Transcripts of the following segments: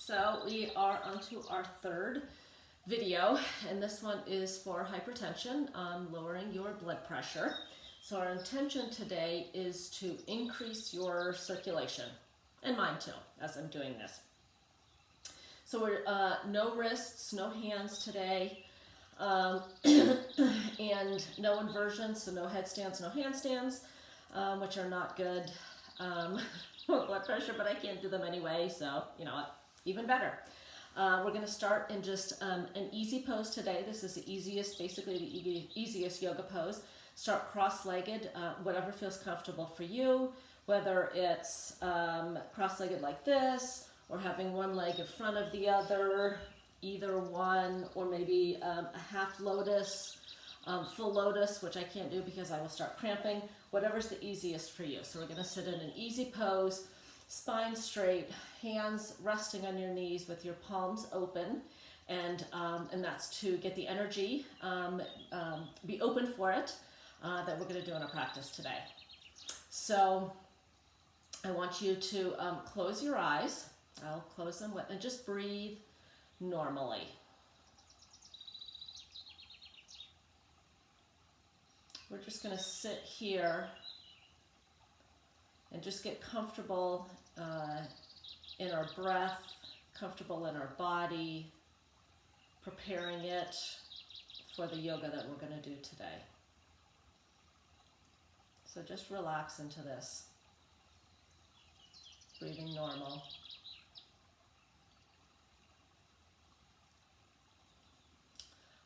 So we are onto our third video, and this one is for hypertension, lowering your blood pressure. So our intention today is to increase your circulation, and mine too, as I'm doing this. So we're no wrists, no hands today, and no inversions, so no headstands, no handstands, which are not good for blood pressure, but I can't do them anyway, so you know what, even better. We're going to start in just an easy pose today. This is the easiest, basically the easiest yoga pose. Start cross-legged, whatever feels comfortable for you, whether it's cross-legged like this, or having one leg in front of the other, either one, or maybe a half lotus, full lotus, which I can't do because I will start cramping. Whatever's the easiest for you. So we're going to sit in an easy pose, spine straight, hands resting on your knees with your palms open, and that's to get the energy, be open for it, that we're going to do in our practice today. So I want you to close your eyes. I'll close them and just breathe normally. We're just going to sit here and just get comfortable in our breath, comfortable in our body, preparing it for the yoga that we're going to do today. So just relax into this, breathing normal.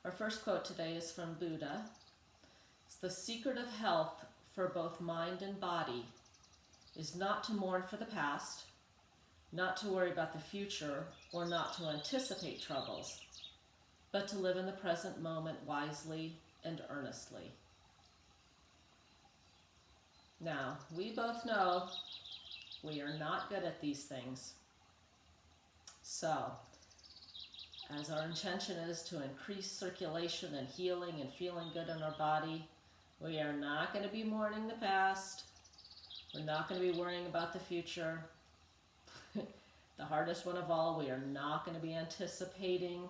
Our first quote today is from Buddha. It's the secret of health for both mind and body is not to mourn for the past, not to worry about the future, or not to anticipate troubles, but to live in the present moment wisely and earnestly. Now, we both know we are not good at these things. So, as our intention is to increase circulation and healing and feeling good in our body, we are not going to be mourning the past. We're not going to be worrying about the future. The hardest one of all, we are not going to be anticipating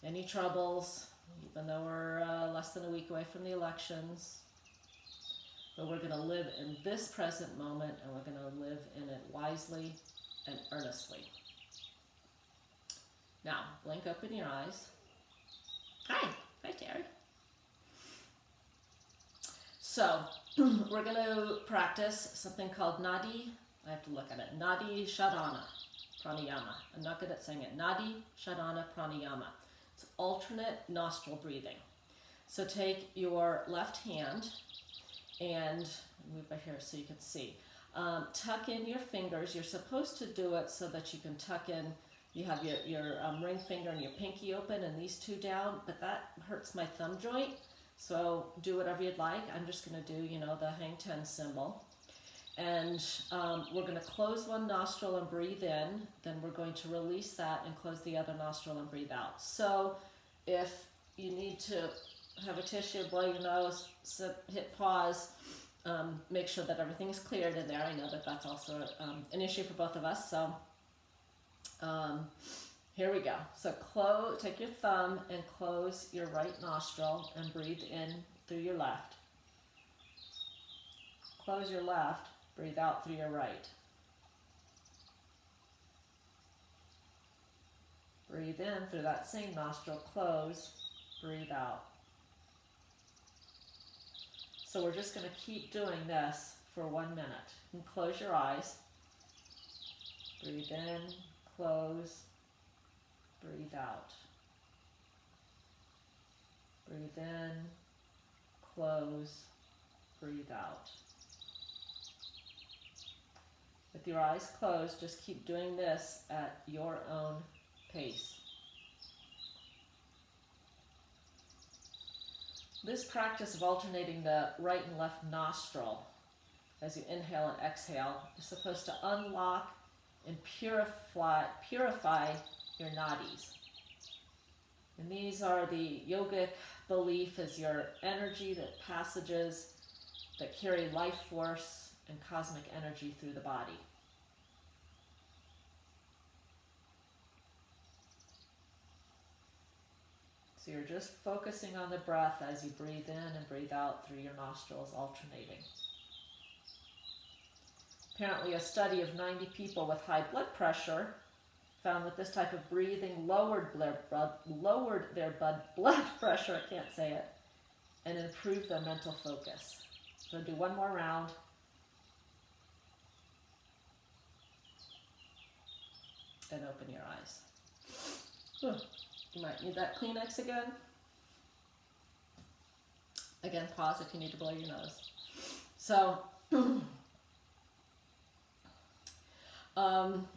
any troubles, even though we're less than a week away from the elections. But we're going to live in this present moment, and we're going to live in it wisely and earnestly. Now, blink open your eyes. Hi Teri. So, we're going to practice something called Nadi, I have to look at it, Nadi Shodhana Pranayama. I'm not good at saying it. Nadi Shodhana Pranayama. It's alternate nostril breathing. So take your left hand and move by here so you can see. Tuck in your fingers. You're supposed to do it so that you can tuck in. You have your ring finger and your pinky open and these two down, but that hurts my thumb joint. So do whatever you'd like. I'm just going to do, the hang 10 symbol. And we're going to close one nostril and breathe in. Then we're going to release that and close the other nostril and breathe out. So if you need to have a tissue, blow your nose, hit pause, make sure that everything is cleared in there. I know that that's also an issue for both of us. So here we go. So take your thumb and close your right nostril and breathe in through your left. Close your left, breathe out through your right. Breathe in through that same nostril, close, breathe out. So we're just going to keep doing this for 1 minute. And close your eyes. Breathe in, close, breathe out. Breathe in, close, breathe out. With your eyes closed, just keep doing this at your own pace. This practice of alternating the right and left nostril as you inhale and exhale is supposed to unlock and purify your nadis. And these are the yogic belief as your energy that passages that carry life force and cosmic energy through the body. So you're just focusing on the breath as you breathe in and breathe out through your nostrils, alternating. Apparently a study of 90 people with high blood pressure found that this type of breathing lowered their blood pressure, I can't say it, and improved their mental focus. So do one more round. And open your eyes. You might need that Kleenex again. Again, pause if you need to blow your nose. So,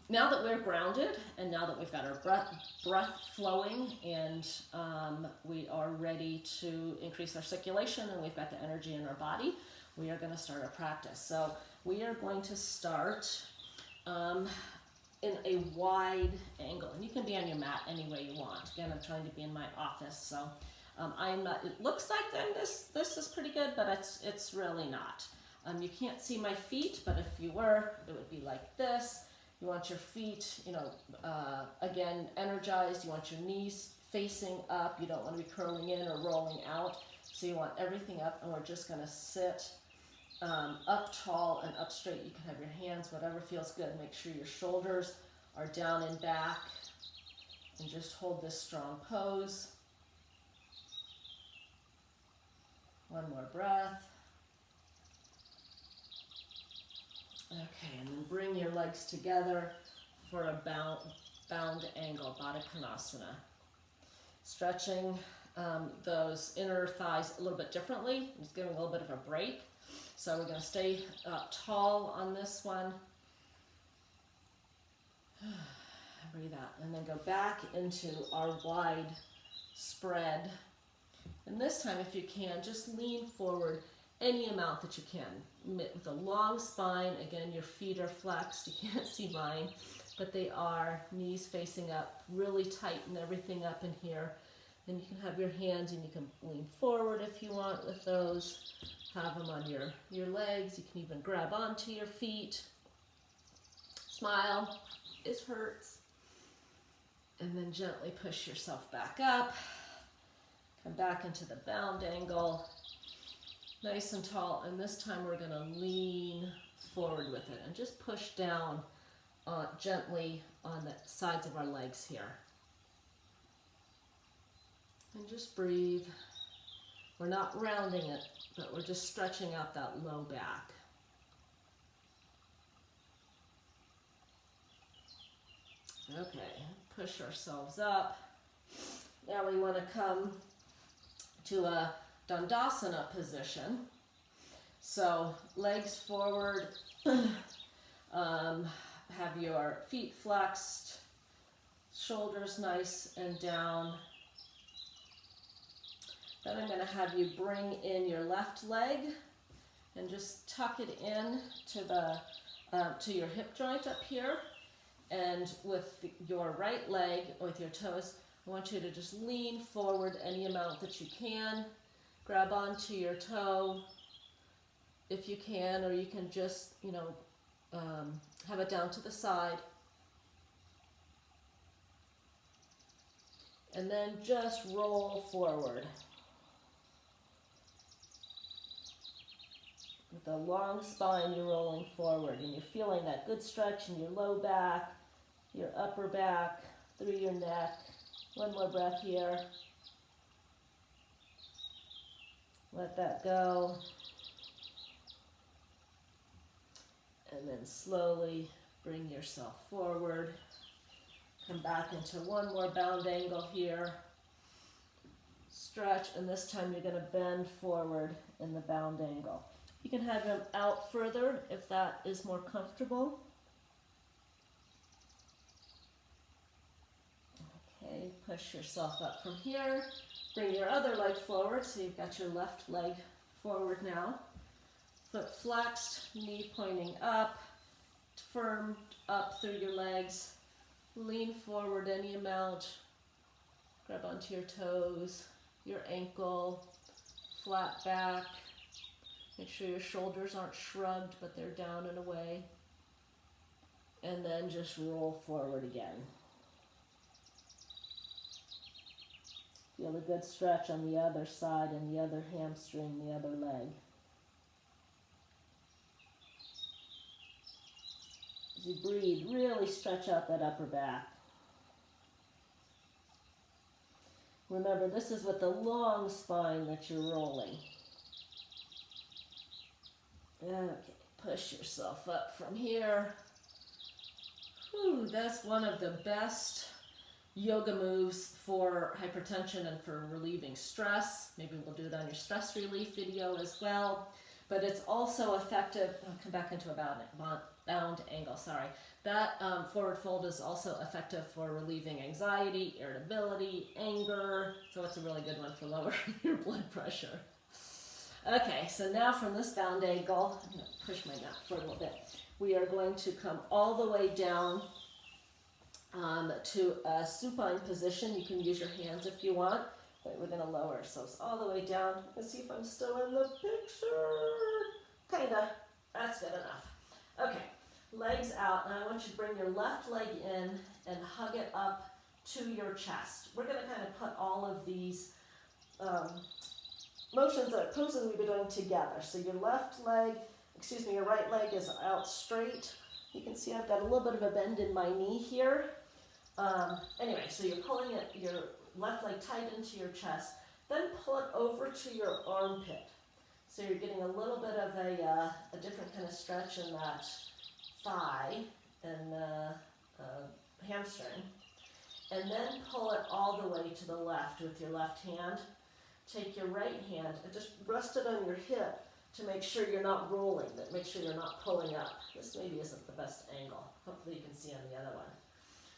now that we're grounded and now that we've got our breath flowing and we are ready to increase our circulation and we've got the energy in our body, we are going to start our practice. So we are going to start in a wide angle, and you can be on your mat any way you want. Again, I'm trying to be in my office, so I'm not. It looks like then this is pretty good, but it's really not. You can't see my feet, but if you were, it would be like this. You want your feet, again, energized. You want your knees facing up. You don't want to be curling in or rolling out. So you want everything up, and we're just going to sit up tall and up straight. You can have your hands, whatever feels good. Make sure your shoulders are down and back, and just hold this strong pose. One more breath. Okay, and then bring your legs together for a bound angle, Baddha Konasana. Stretching those inner thighs a little bit differently, just giving a little bit of a break. So we're going to stay tall on this one. Breathe out, and then go back into our wide spread. And this time, if you can, just lean forward any amount that you can. With a long spine, again, your feet are flexed. You can't see mine, but they are, knees facing up, really tighten everything up in here. And you can have your hands and you can lean forward if you want with those. Have them on your legs. You can even grab onto your feet. Smile. It hurts. And then gently push yourself back up. Come back into the bound angle. Nice and tall. And this time we're going to lean forward with it and just push down gently on the sides of our legs here. And just breathe. We're not rounding it, but we're just stretching out that low back. Okay, push ourselves up. Now we want to come to a Dandasana position. So legs forward, have your feet flexed, shoulders nice and down. Then I'm going to have you bring in your left leg and just tuck it in to your hip joint up here. And with your right leg, with your toes, I want you to just lean forward any amount that you can. Grab onto your toe if you can, or you can just, have it down to the side. And then just roll forward. With a long spine, you're rolling forward, and you're feeling that good stretch in your low back, your upper back, through your neck. One more breath here. Let that go. And then slowly bring yourself forward. Come back into one more bound angle here. Stretch, and this time you're going to bend forward in the bound angle. You can have them out further if that is more comfortable. Okay, push yourself up from here. Bring your other leg forward, so you've got your left leg forward now. Foot flexed, knee pointing up, firm up through your legs. Lean forward any amount. Grab onto your toes, your ankle, flat back. Make sure your shoulders aren't shrugged, but they're down and away. And then just roll forward again. Feel a good stretch on the other side and the other hamstring, the other leg. As you breathe, really stretch out that upper back. Remember, this is with the long spine that you're rolling. Okay, push yourself up from here. Whew, that's one of the best yoga moves for hypertension and for relieving stress. Maybe we'll do it on your stress relief video as well. But it's also effective. I'll come back into a bound angle, sorry. That forward fold is also effective for relieving anxiety, irritability, anger. So it's a really good one for lowering your blood pressure. Okay, so now from this bound angle, I'm going to push my mat for a little bit. We are going to come all the way down to a supine position. You can use your hands if you want, but we're going to lower ourselves all the way down. Let's see if I'm still in the picture. Kinda. That's good enough. Okay, legs out, and I want you to bring your left leg in and hug it up to your chest. We're going to kind of put all of these motions or poses we've been doing together. So your your right leg is out straight. You can see I've got a little bit of a bend in my knee here. Anyway, so you're pulling your left leg tight into your chest, then pull it over to your armpit. So you're getting a little bit of a different kind of stretch in that thigh and hamstring. And then pull it all the way to the left with your left hand. Take your right hand and just rest it on your hip to make sure you're not rolling, that make sure you're not pulling up. This maybe isn't the best angle. Hopefully you can see on the other one.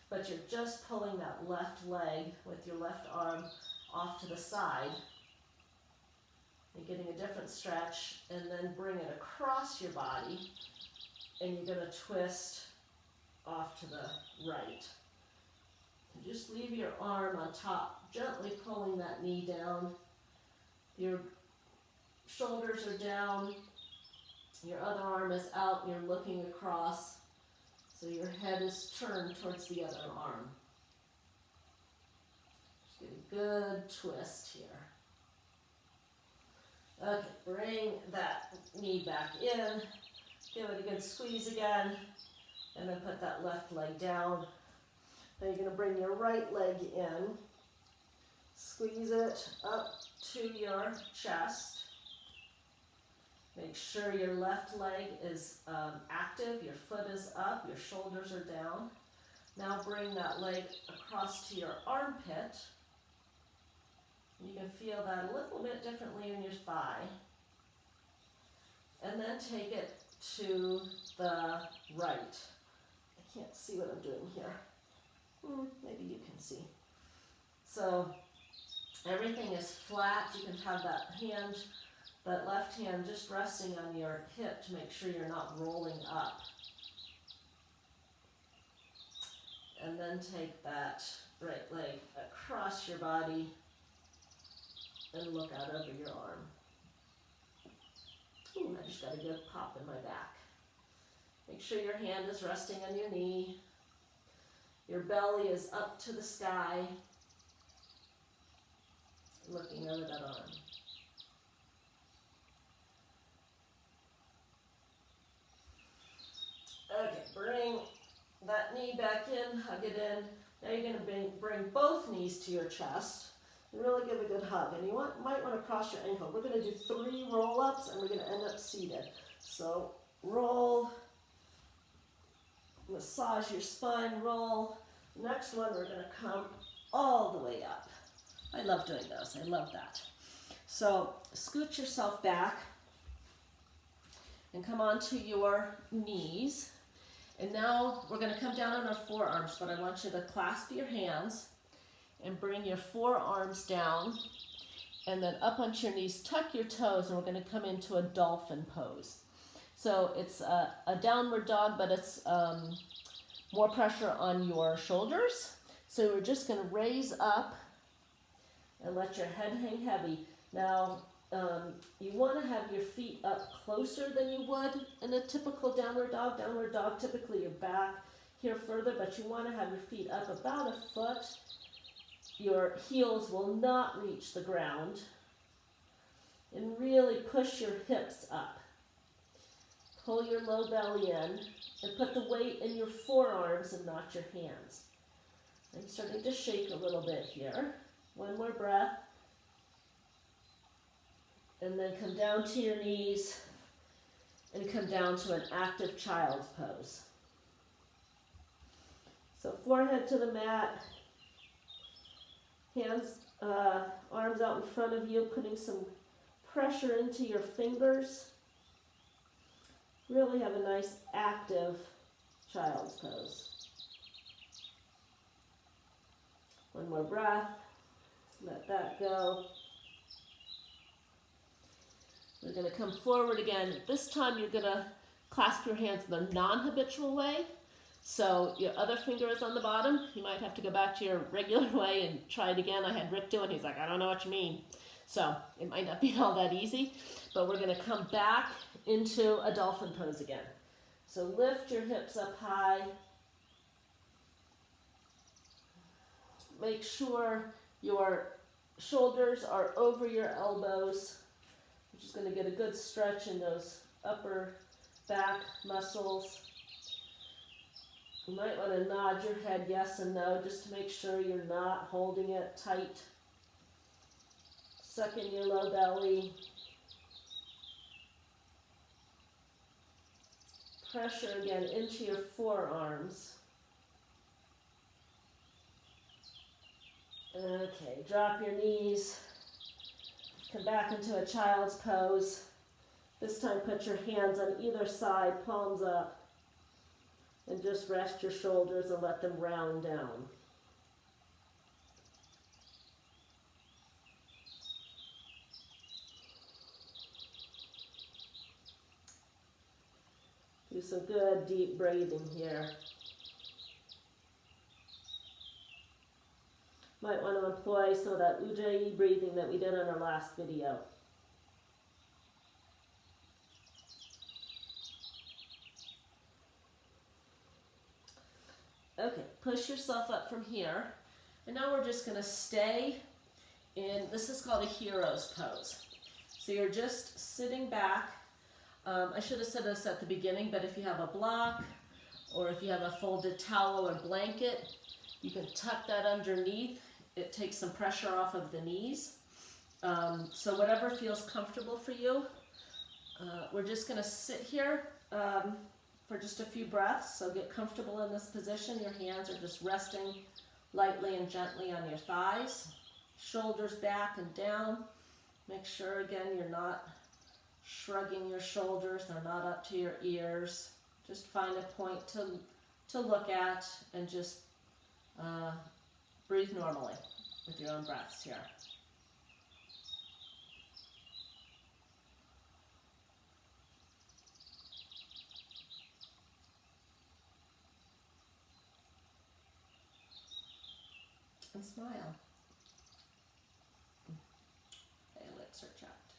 But you're just pulling that left leg with your left arm off to the side and getting a different stretch, and then bring it across your body, and you're going to twist off to the right. And just leave your arm on top, gently pulling that knee down. Your shoulders are down, your other arm is out, and you're looking across, so your head is turned towards the other arm. Just get a good twist here. Okay, bring that knee back in, give it a good squeeze again, and then put that left leg down. Then you're going to bring your right leg in, squeeze it up to your chest. Make sure your left leg is active, your foot is up, your shoulders are down. Now bring that leg across to your armpit. You can feel that a little bit differently in your thigh. And then take it to the right. I can't see what I'm doing here. Maybe you can see. So everything is flat. You can have that left hand just resting on your hip to make sure you're not rolling up. And then take that right leg across your body and look out over your arm. Ooh, I just got a good pop in my back. Make sure your hand is resting on your knee. Your belly is up to the sky, looking over that arm. Okay, bring that knee back in, hug it in. Now you're going to bring both knees to your chest. And really give a good hug. And you might want to cross your ankle. We're going to do 3 roll-ups, and we're going to end up seated. So roll, massage your spine, roll. Next one, we're going to come all the way up. I love doing those. I love that. So scoot yourself back and come onto your knees. And now we're going to come down on our forearms, but I want you to clasp your hands and bring your forearms down, and then up onto your knees, tuck your toes, and we're going to come into a dolphin pose. So it's a downward dog, but it's more pressure on your shoulders. So we're just going to raise up and let your head hang heavy. Now, you want to have your feet up closer than you would in a typical downward dog. Downward dog, typically you're back here further, but you want to have your feet up about a foot your heels will not reach the ground. And really push your hips up. Pull your low belly in and put the weight in your forearms and not your hands. I'm starting to shake a little bit here. One more breath. And then come down to your knees and come down to an active child's pose. So forehead to the mat, hands, arms out in front of you, putting some pressure into your fingers. Really have a nice active child's pose. One more breath. Let that go. We're going to come forward again. This time you're going to clasp your hands in the non-habitual way. So your other finger is on the bottom. You might have to go back to your regular way and try it again. I had Rick do it. He's like, I don't know what you mean. So it might not be all that easy, but we're going to come back into a dolphin pose again. So lift your hips up high. Make sure your shoulders are over your elbows, which is going to get a good stretch in those upper back muscles. You might want to nod your head yes and no just to make sure you're not holding it tight. Suck in your low belly. Pressure again into your forearms. Okay, drop your knees. Come back into a child's pose. This time put your hands on either side, palms up. And just rest your shoulders and let them round down. Do some good deep breathing here. Might want to employ some of that Ujjayi breathing that we did in our last video. Okay, push yourself up from here. And now we're just going to stay in, this is called a hero's pose. So you're just sitting back. I should have said this at the beginning, but if you have a block or if you have a folded towel or blanket, you can tuck that underneath. It takes some pressure off of the knees. So whatever feels comfortable for you. We're just going to sit here for just a few breaths. So get comfortable in this position. Your hands are just resting lightly and gently on your thighs. Shoulders back and down. Make sure again you're not shrugging your shoulders. They're not up to your ears. Just find a point to look at and just breathe normally with your own breaths here. And smile. Okay, lips are chapped.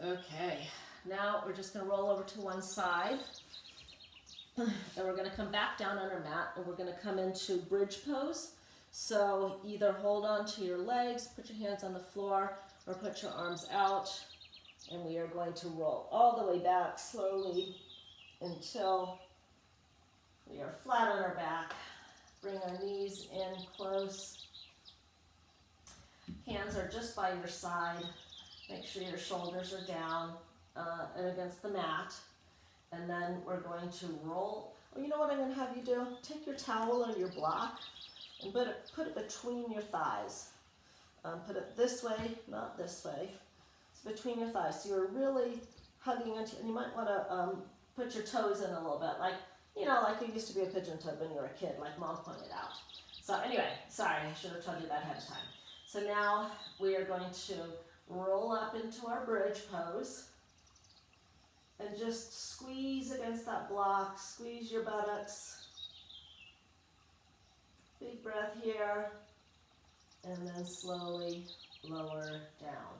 Okay, now we're just going to roll over to one side. And we're going to come back down on our mat and we're going to come into bridge pose. So either hold on to your legs, put your hands on the floor, or put your arms out. And we are going to roll all the way back slowly until we are flat on our back. Bring our knees in close. Hands are just by your side. Make sure your shoulders are down and against the mat. And then we're going to roll. Oh, you know what I'm going to have you do? Take your towel or your block and put it between your thighs. Put it this way, not this way. It's between your thighs. So you're really hugging into, and you might want to put your toes in a little bit, like, you know, like you used to be a pigeon toed when you were a kid, like Mom pointed out. So anyway, sorry, I should have told you that ahead of time. So now we are going to roll up into our bridge pose. And just squeeze against that block, squeeze your buttocks. Big breath here, and then slowly lower down.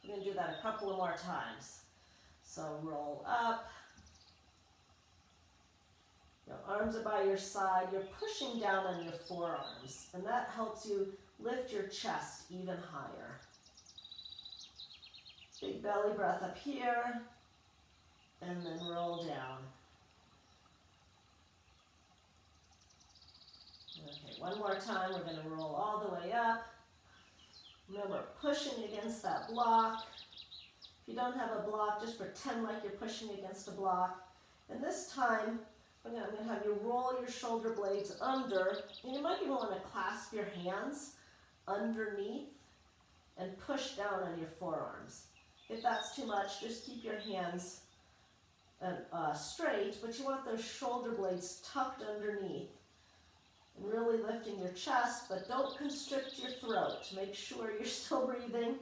We're going to do that a couple of more times. So roll up, your arms are by your side, you're pushing down on your forearms, and that helps you lift your chest even higher. Big belly breath up here, and then roll down. Okay, one more time, we're going to roll all the way up. Remember, pushing against that block. If you don't have a block, just pretend like you're pushing against a block. And this time, I'm going to have you roll your shoulder blades under, and you might even want to clasp your hands underneath and push down on your forearms. If that's too much, just keep your hands straight, but you want those shoulder blades tucked underneath and really lifting your chest, but don't constrict your throat. Make sure you're still breathing.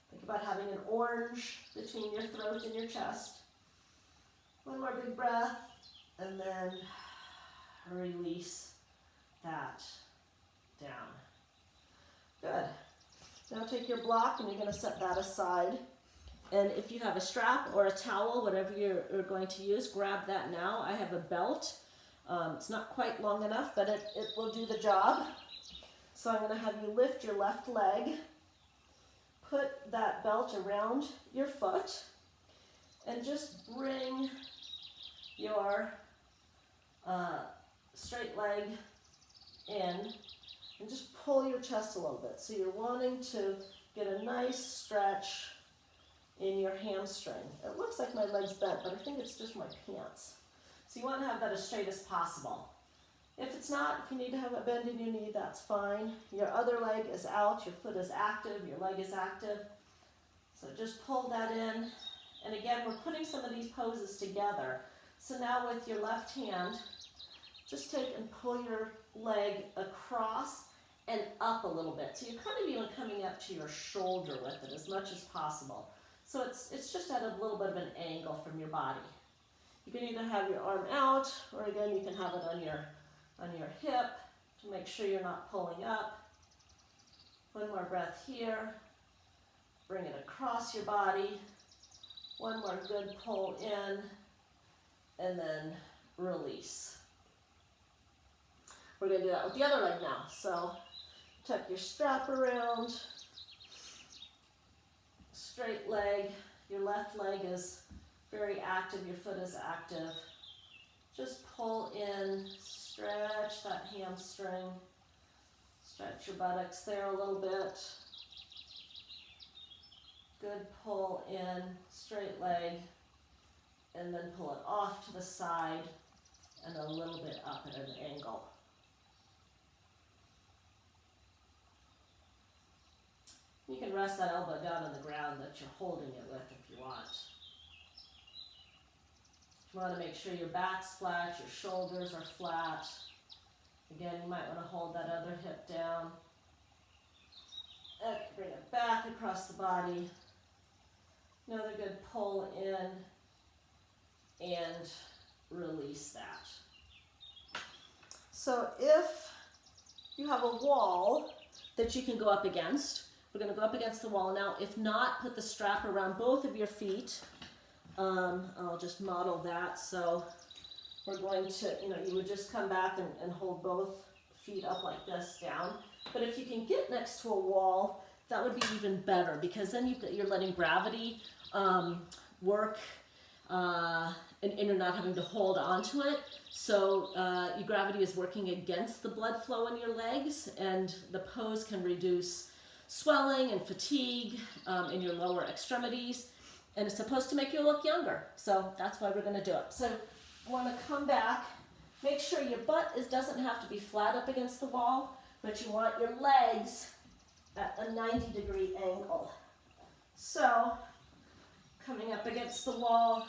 Think about having an orange between your throat and your chest. One more big breath, and then release that down. Good. Now take your block and you're going to set that aside. And if you have a strap or a towel, whatever you're going to use, grab that now. I have a belt. It's not quite long enough, but it will do the job. So I'm going to have you lift your left leg, put that belt around your foot, and just bring your straight leg in and just pull your chest a little bit. So you're wanting to get a nice stretch in your hamstring. It looks like my leg's bent, but I think it's just my pants. So you want to have that as straight as possible. If it's not, if you need to have a bend in your knee, that's fine. Your other leg is out, your foot is active, your leg is active. So just pull that in. And again, we're putting some of these poses together. So now with your left hand, just take and pull your leg across and up a little bit. So you're kind of even coming up to your shoulder with it as much as possible. So it's just at a little bit of an angle from your body. You can either have your arm out, or again, you can have it on your hip to make sure you're not pulling up. One more breath here. Bring it across your body. One more good pull in, and then release. We're going to do that with the other leg now. So tuck your strap around. Straight leg, your left leg is very active, your foot is active. Just pull in, stretch that hamstring, stretch your buttocks there a little bit. Good pull in, straight leg, and then pull it off to the side and a little bit up at an angle. You can rest that elbow down on the ground that you're holding it with if you want. You want to make sure your back's flat, your shoulders are flat. Again, you might want to hold that other hip down. Okay, bring it back across the body. Another good pull in and release that. So if you have a wall that you can go up against, we're going to go up against the wall now. If not, put the strap around both of your feet. I'll just model that. So we're going to, you would just come back and hold both feet up like this down. But if you can get next to a wall, that would be even better, because then you're letting gravity work and you're not having to hold onto it. So your gravity is working against the blood flow in your legs, and the pose can reduce swelling and fatigue in your lower extremities, and it's supposed to make you look younger. So that's why we're going to do it. So you want to come back, make sure your butt doesn't have to be flat up against the wall, but you want your legs at a 90-degree angle. So coming up against the wall,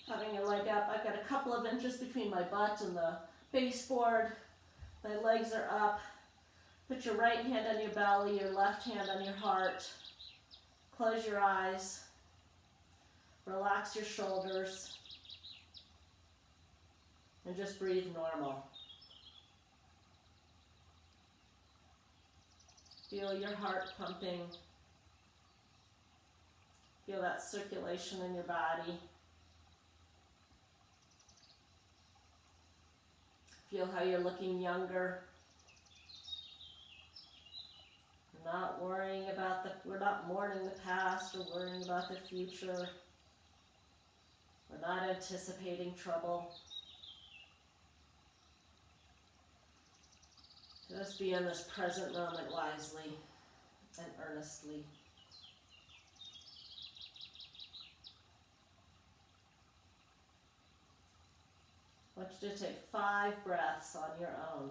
having your leg up, I've got a couple of inches between my butt and the baseboard. My legs are up. Put your right hand on your belly, your left hand on your heart. Close your eyes. Relax your shoulders. And just breathe normal. Feel your heart pumping. Feel that circulation in your body. Feel how you're looking younger. We're not worrying about we're not mourning the past or worrying about the future. We're not anticipating trouble. Just be in this present moment wisely and earnestly. I want you to take 5 breaths on your own.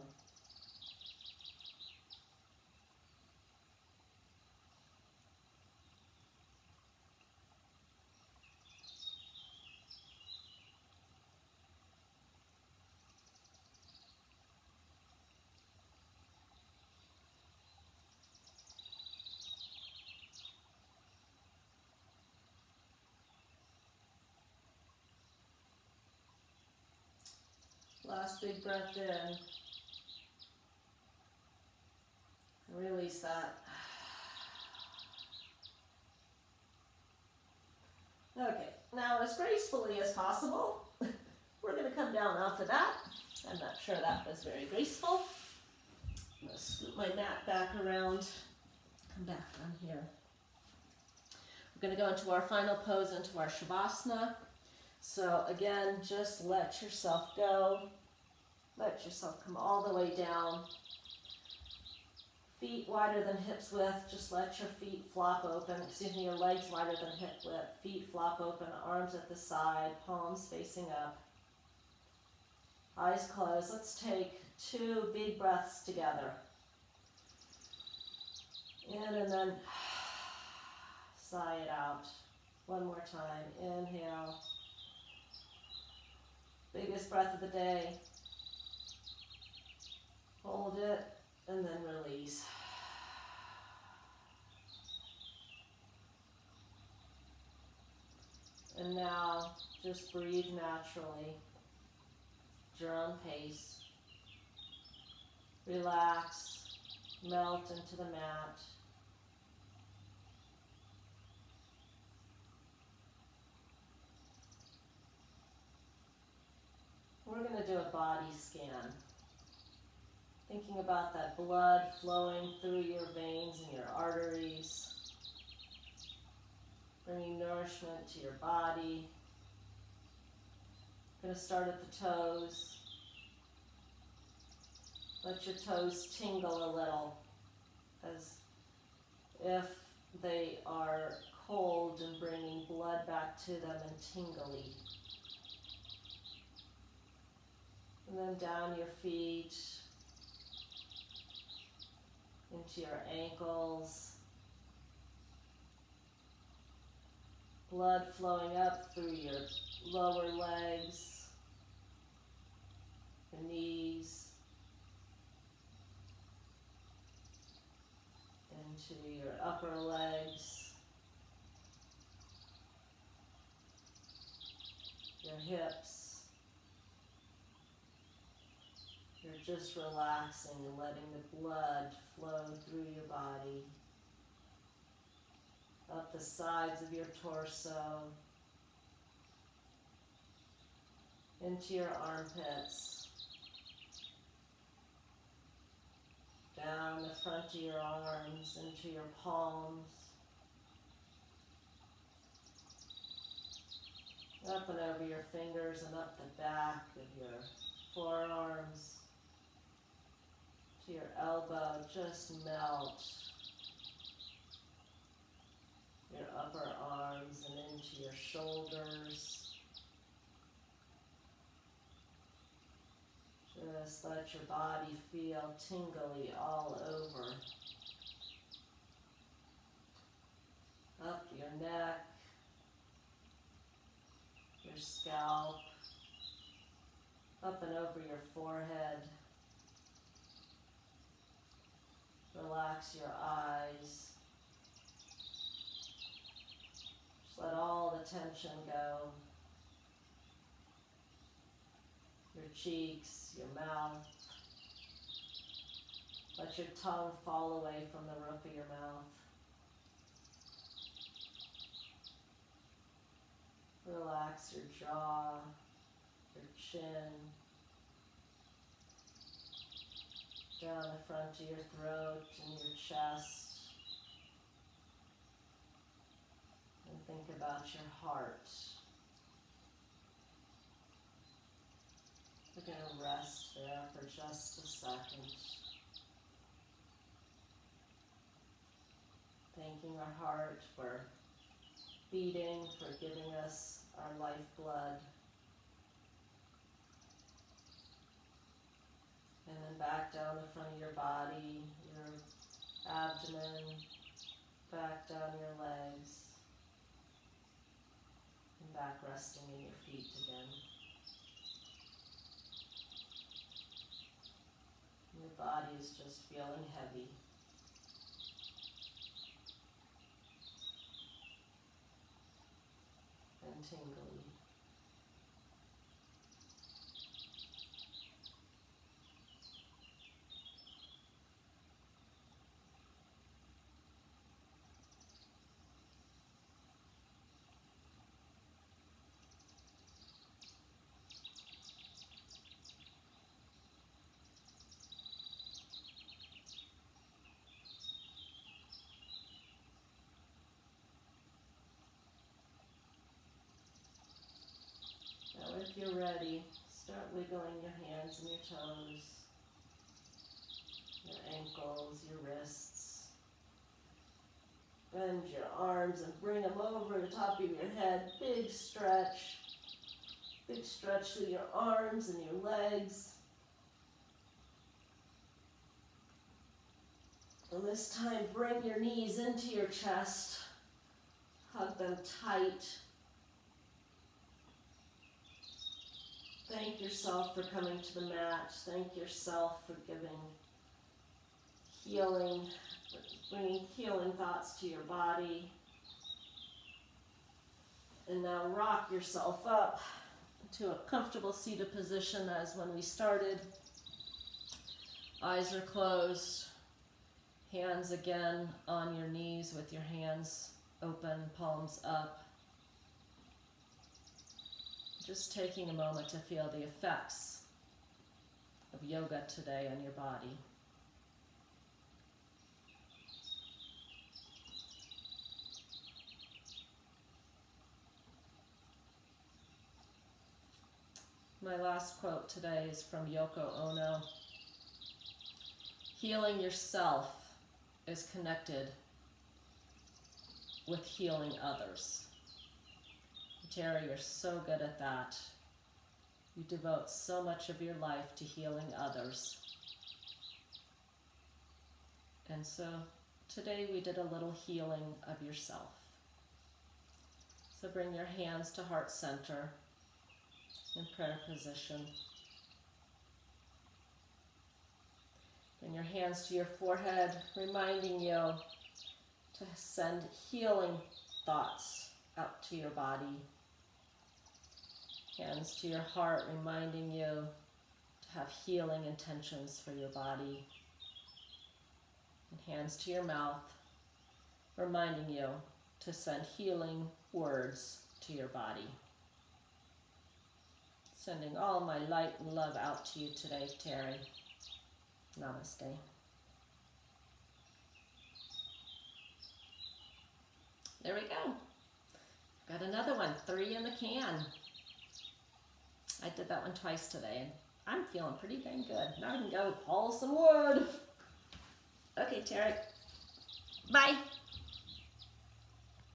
Last big breath in. Release that. Okay, now as gracefully as possible, we're going to come down off of that. I'm not sure that was very graceful. I'm going to scoot my mat back around. Come back down here. We're going to go into our final pose, into our Shavasana. So again, just let yourself go. Let yourself come all the way down. Feet wider than hips width. Just let your feet flop open. Excuse me, your legs wider than hip width. Feet flop open, arms at the side, palms facing up. Eyes closed. Let's take 2 big breaths together. In and then sigh it out. One more time. Inhale. Biggest breath of the day. Hold it and then release. And now just breathe naturally. At your own pace. Relax. Melt into the mat. We're going to do a body scan. Thinking about that blood flowing through your veins and your arteries. Bringing nourishment to your body. Going to start at the toes. Let your toes tingle a little, as if they are cold and bringing blood back to them and tingly. And then down your feet, into your ankles. Blood flowing up through your lower legs, your knees, into your upper legs, your hips. You're just relaxing and letting the blood flow through your body, up the sides of your torso, into your armpits, down the front of your arms, into your palms, up and over your fingers and up the back of your forearms, to your elbow. Just melt your upper arms and into your shoulders. Just let your body feel tingly all over. Up your neck, your scalp, up and over your forehead. Relax your eyes. Just let all the tension go. Your cheeks, your mouth. Let your tongue fall away from the roof of your mouth. Relax your jaw, your chin, down the front of your throat and your chest. And think about your heart. We're going to rest there for just a second. Thanking our heart for beating, for giving us our lifeblood. And then back down the front of your body, your abdomen, back down your legs, and back resting in your feet again. Your body is just feeling heavy. And tingly. Now if you're ready, start wiggling your hands and your toes, your ankles, your wrists. Bend your arms and bring them over the top of your head. Big stretch. Big stretch through your arms and your legs. And this time, bring your knees into your chest. Hug them tight. Thank yourself for coming to the mat. Thank yourself for giving healing, bringing healing thoughts to your body. And now rock yourself up to a comfortable seated position as when we started. Eyes are closed. Hands again on your knees with your hands open, palms up. Just taking a moment to feel the effects of yoga today on your body. My last quote today is from Yoko Ono. Healing yourself is connected with healing others. Teri, you're so good at that. You devote so much of your life to healing others. And so today we did a little healing of yourself. So bring your hands to heart center in prayer position. Bring your hands to your forehead, reminding you to send healing thoughts out to your body. Hands to your heart, reminding you to have healing intentions for your body. And hands to your mouth, reminding you to send healing words to your body. Sending all my light and love out to you today, Teri. Namaste. There we go. Got another one, 3 in the can. I did that one twice today, and I'm feeling pretty dang good. Now I can go haul some wood. Okay, Teri. Bye.